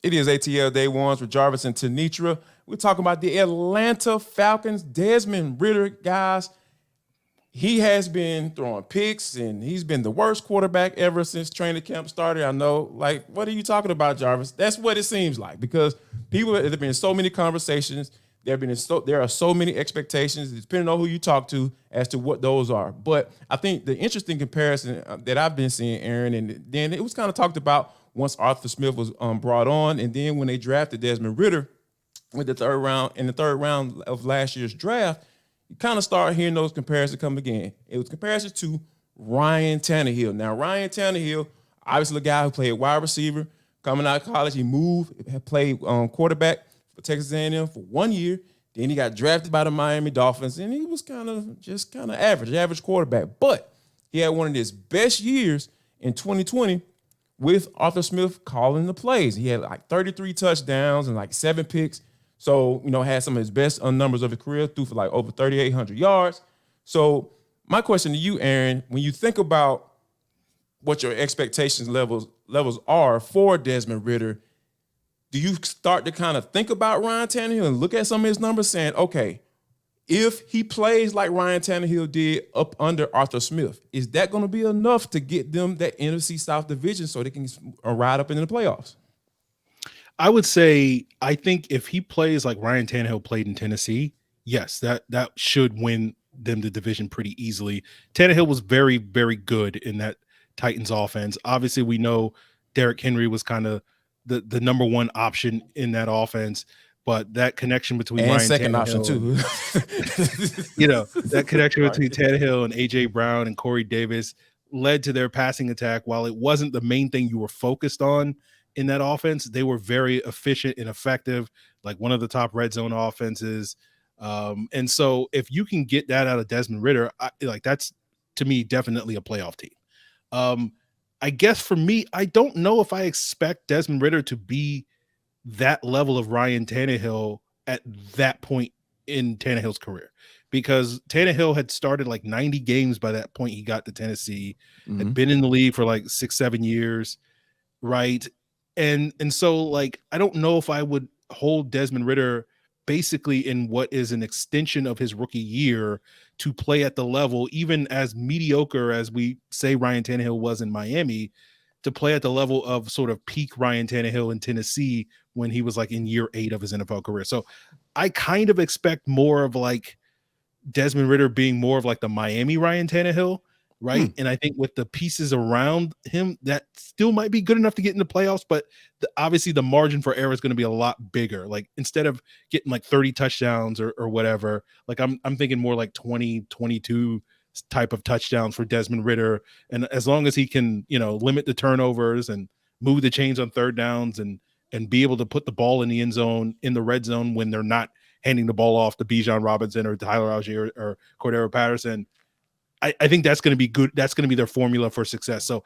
It is ATL Day Ones with Jarvis and Tanitra. We're talking about the Atlanta Falcons. Desmond Ridder, guys, he has been throwing picks, and he's been the worst quarterback ever since training camp started. I know, like, what are you talking about, Jarvis? That's what it seems like, because there have been so many conversations. There are so many expectations, depending on who you talk to, as to what those are. But I think the interesting comparison that I've been seeing, Aaron, and then it was kind of talked about once Arthur Smith was brought on, and then when they drafted Desmond Ridder with the third round of last year's draft, you kind of start hearing those comparisons come again. It was comparisons to Ryan Tannehill. Now, Ryan Tannehill, obviously a guy who played wide receiver, coming out of college, he played quarterback for Texas A&M for 1 year. Then he got drafted by the Miami Dolphins, and he was kind of average quarterback. But he had one of his best years in 2020 with Arthur Smith calling the plays. He had like 33 touchdowns and like 7 picks. So, had some of his best numbers of his career, threw for like over 3,800 yards. So my question to you, Aaron, when you think about what your expectations levels are for Desmond Ridder, do you start to kind of think about Ryan Tannehill and look at some of his numbers saying, okay, if he plays like Ryan Tannehill did up under Arthur Smith, is that going to be enough to get them that NFC South division so they can ride up into the playoffs? I would say, I think if he plays like Ryan Tannehill played in Tennessee, yes, that should win them the division pretty easily. Tannehill was very, very good in that Titans offense. Obviously, we know Derrick Henry was kind of the number one option in that offense, but that connection between and Ryan second Tannehill, option too. That connection between Tannehill and AJ Brown and Corey Davis led to their passing attack. While it wasn't the main thing you were focused on in that offense, they were very efficient and effective, like one of the top red zone offenses. And so if you can get that out of Desmond Ridder, that's, to me, definitely a playoff team. I guess for me, I don't know if I expect Desmond Ridder to be that level of Ryan Tannehill at that point in Tannehill's career, because Tannehill had started like 90 games by that point he got to Tennessee, had been in the league for like 6-7 years, right? And so, like, I don't know if I would hold Desmond Ridder basically in what is an extension of his rookie year to play at the level, even as mediocre as we say Ryan Tannehill was in Miami, to play at the level of sort of peak Ryan Tannehill in Tennessee when he was like in year 8 of his NFL career. So I kind of expect more of like Desmond Ridder being more of like the Miami Ryan Tannehill, right? And I think with the pieces around him, that still might be good enough to get in the playoffs, but obviously the margin for error is going to be a lot bigger. Like, instead of getting like 30 touchdowns or whatever, like I'm thinking more like 20, 22 type of touchdowns for Desmond Ridder. And as long as he can, limit the turnovers and move the chains on third downs and be able to put the ball in the end zone, in the red zone, when they're not handing the ball off to Bijan Robinson or Tyler Algier or Cordero Patterson, I think that's going to be good. That's going to be their formula for success. So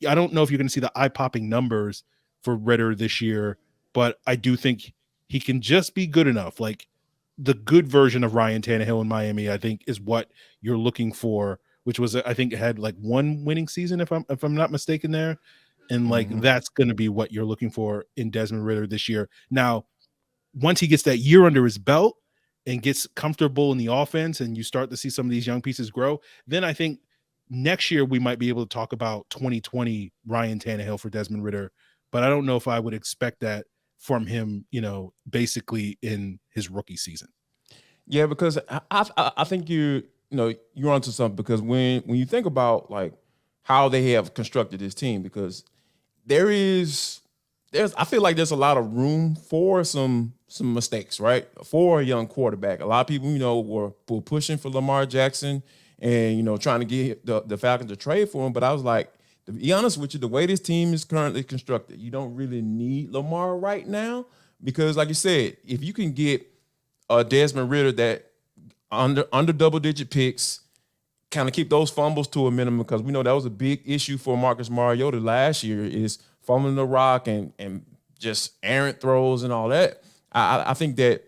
I don't know if you're going to see the eye-popping numbers for Ridder this year, but I do think he can just be good enough. Like, the good version of Ryan Tannehill in Miami, I think, is what you're looking for, which was, I think, had like one winning season, if I'm not mistaken there. And like, that's going to be what you're looking for in Desmond Ridder this year. Now, once he gets that year under his belt and gets comfortable in the offense and you start to see some of these young pieces grow, then I think next year we might be able to talk about 2020 Ryan Tannehill for Desmond Ridder. But I don't know if I would expect that from him, basically in his rookie season. Yeah, because I think you're onto something, because when you think about like how they have constructed this team, because I feel like there's a lot of room for some mistakes, right? For a young quarterback. A lot of people, were pushing for Lamar Jackson and, trying to get the Falcons to trade for him. But I was like, to be honest with you, the way this team is currently constructed, you don't really need Lamar right now, because like you said, if you can get a Desmond Ridder that under double-digit picks, kind of keep those fumbles to a minimum, because we know that was a big issue for Marcus Mariota last year, is fumbling the rock and just errant throws and all that. I think that,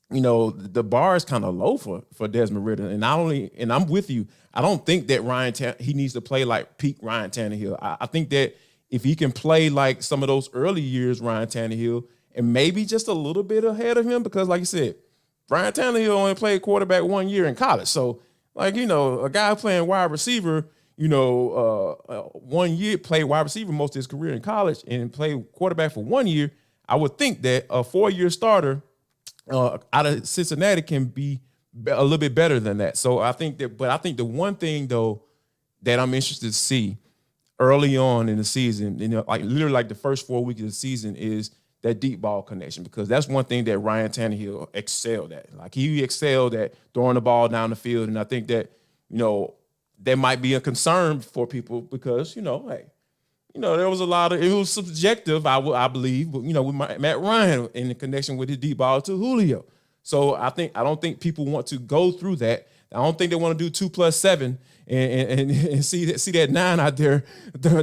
the bar is kind of low for Desmond Ridder. And I'm with you. I don't think that he needs to play like peak Ryan Tannehill. I think that if he can play like some of those early years, Ryan Tannehill, and maybe just a little bit ahead of him, because like you said, Ryan Tannehill only played quarterback 1 year in college. So, like, a guy playing wide receiver, 1 year, played wide receiver most of his career in college and played quarterback for 1 year. I would think that a 4-year starter out of Cincinnati can be a little bit better than that. So I think the one thing though that I'm interested to see early on in the season, like literally like the first 4 weeks of the season, is that deep ball connection, because that's one thing that Ryan Tannehill excelled at. Like he excelled at throwing the ball down the field, and I think that there might be a concern for people because hey, there was a lot of, it was subjective, I believe, but with Matt Ryan in the connection with his deep ball to Julio. So I don't think people want to go through that. I don't think they want to do 2+7 and see that 9 out there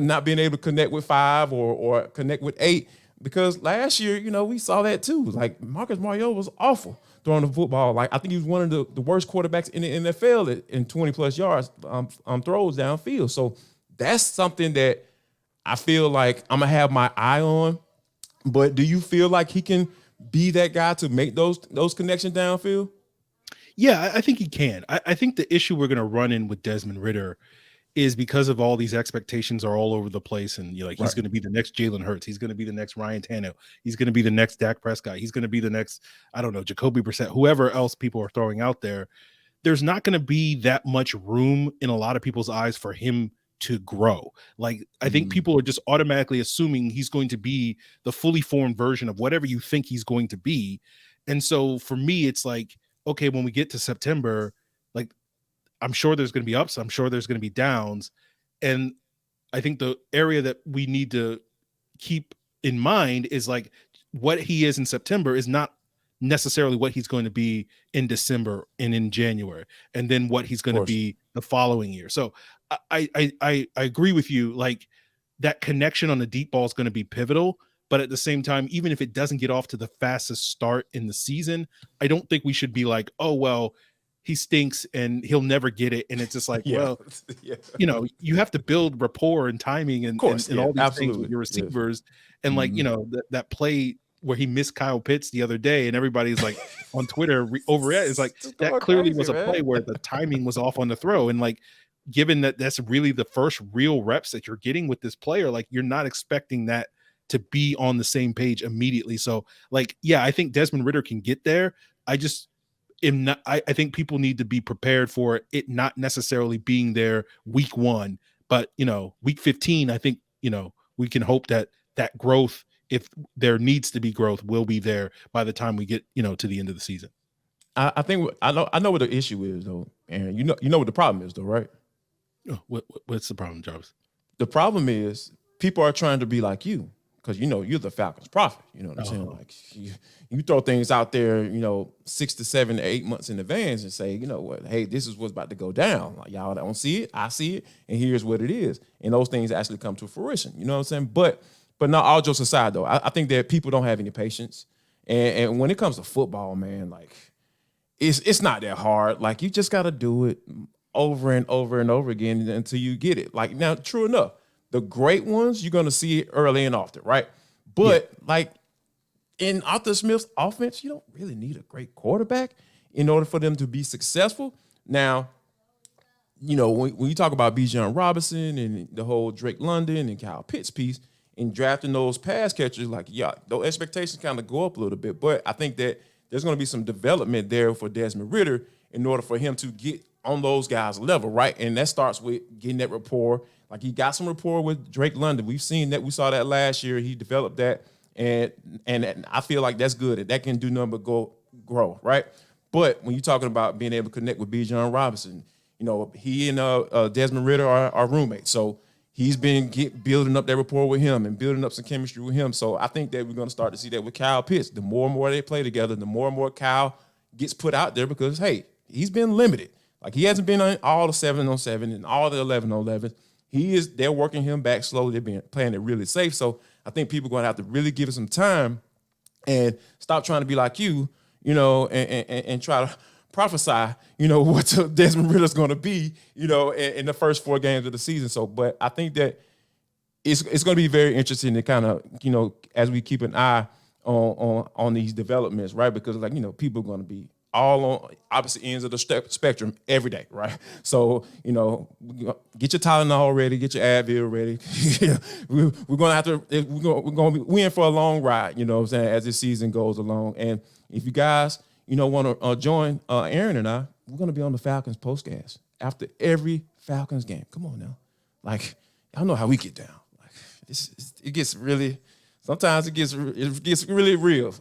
not being able to connect with 5 or connect with 8. Because last year, we saw that too. Like Marcus Mariota was awful throwing the football. Like I think he was one of the worst quarterbacks in the NFL in 20+ yards throws downfield. So that's something that I feel like I'm gonna have my eye on. But do you feel like he can be that guy to make those connections downfield? Yeah, I think he can. I think the issue we're going to run in with Desmond Ridder is because of all these expectations are all over the place, and he's going to be the next Jalen Hurts, he's going to be the next Ryan Tannehill, he's going to be the next Dak Prescott, he's going to be the next, I don't know, Jacoby Brissett, whoever else people are throwing out there. There's not going to be that much room in a lot of people's eyes for him to grow. Like I think people are just automatically assuming he's going to be the fully formed version of whatever you think he's going to be. And so for me, it's like, okay, when we get to September, like I'm sure there's going to be ups, I'm sure there's going to be downs. And I think the area that we need to keep in mind is like what he is in September is not necessarily what he's going to be in December and in January, and then what he's going to be the following year. So I agree with you. Like that connection on the deep ball is going to be pivotal. But at the same time, even if it doesn't get off to the fastest start in the season, I don't think we should be like, oh, well, he stinks and he'll never get it. And it's just like, well, you have to build rapport and timing and all these things with your receivers. And like, that play where he missed Kyle Pitts the other day and everybody's like on Twitter over it, it's like that clearly was a play where the timing was off on the throw. And like, given that that's really the first real reps that you're getting with this player, like you're not expecting that to be on the same page immediately. So like, yeah, I think Desmond Ridder can get there. I just am not, I think people need to be prepared for it not necessarily being there week 1, but week 15, I think, we can hope that growth, if there needs to be growth, will be there by the time we get, to the end of the season. I think I know what the issue is though. And you know what the problem is though, right? What's the problem, Jarvis? The problem is people are trying to be like you. Because you're the Falcons prophet. You know what I'm saying? Like you throw things out there, 6 to 7 to 8 months in advance and say, what, hey, this is what's about to go down. Like y'all don't see it, I see it, and here's what it is. And those things actually come to fruition. You know what I'm saying? But not all jokes aside though, I think that people don't have any patience. And when it comes to football, man, like it's not that hard. Like you just gotta do it over and over and over again until you get it. Like now, true enough. The great ones, you're going to see it early and often, right? But like in Arthur Smith's offense, you don't really need a great quarterback in order for them to be successful. Now, when you talk about Bijan Robinson and the whole Drake London and Kyle Pitts piece and drafting those pass catchers, like, those expectations kind of go up a little bit. But I think that there's going to be some development there for Desmond Ridder in order for him to get on those guys' level, right? And that starts with getting that rapport. Like he got some rapport with Drake London. We've seen that. We saw that last year. He developed that, and I feel like that's good. That can do nothing but grow, right? But when you're talking about being able to connect with Bijan Robinson, he and Desmond Ridder are roommates. So he's been building up that rapport with him and building up some chemistry with him. So I think that we're going to start to see that with Kyle Pitts. The more and more they play together, the more and more Kyle gets put out there because, hey, he's been limited. Like he hasn't been on all the 7-on-7 and all the 11-on-11. They're working him back slowly. They've been playing it really safe. So I think people are going to have to really give it some time and stop trying to be like you, and try to prophesy, what Desmond Ridder's going to be, in the first 4 games of the season. So, but I think that it's going to be very interesting to kind of, as we keep an eye on these developments, right? Because people are going to be all on opposite ends of the spectrum every day, right? So, get your Tylenol ready, get your Advil ready. we're going to have to, we're in for a long ride, what I'm saying, as this season goes along. And if you guys, want to join Aaron and I, we're going to be on the Falcons postcast after every Falcons game. Come on now. Like, y'all know how we get down. Like, it gets really... Sometimes it gets really real, as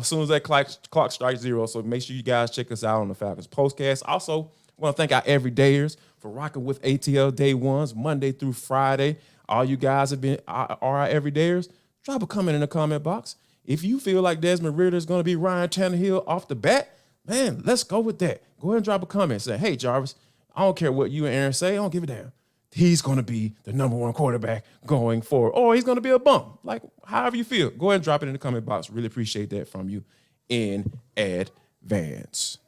soon as that clock strikes 0. So make sure you guys check us out on the Falcons postcast. Also, I want to thank our everydayers for rocking with ATL Day Ones, Monday through Friday. All you guys are our everydayers. Drop a comment in the comment box. If you feel like Desmond Ridder is going to be Ryan Tannehill off the bat, man, let's go with that. Go ahead and drop a comment. Say, hey, Jarvis, I don't care what you and Aaron say. I don't give a damn. He's going to be the number 1 quarterback going forward. Or he's going to be a bum. Like, however you feel. Go ahead and drop it in the comment box. Really appreciate that from you in advance.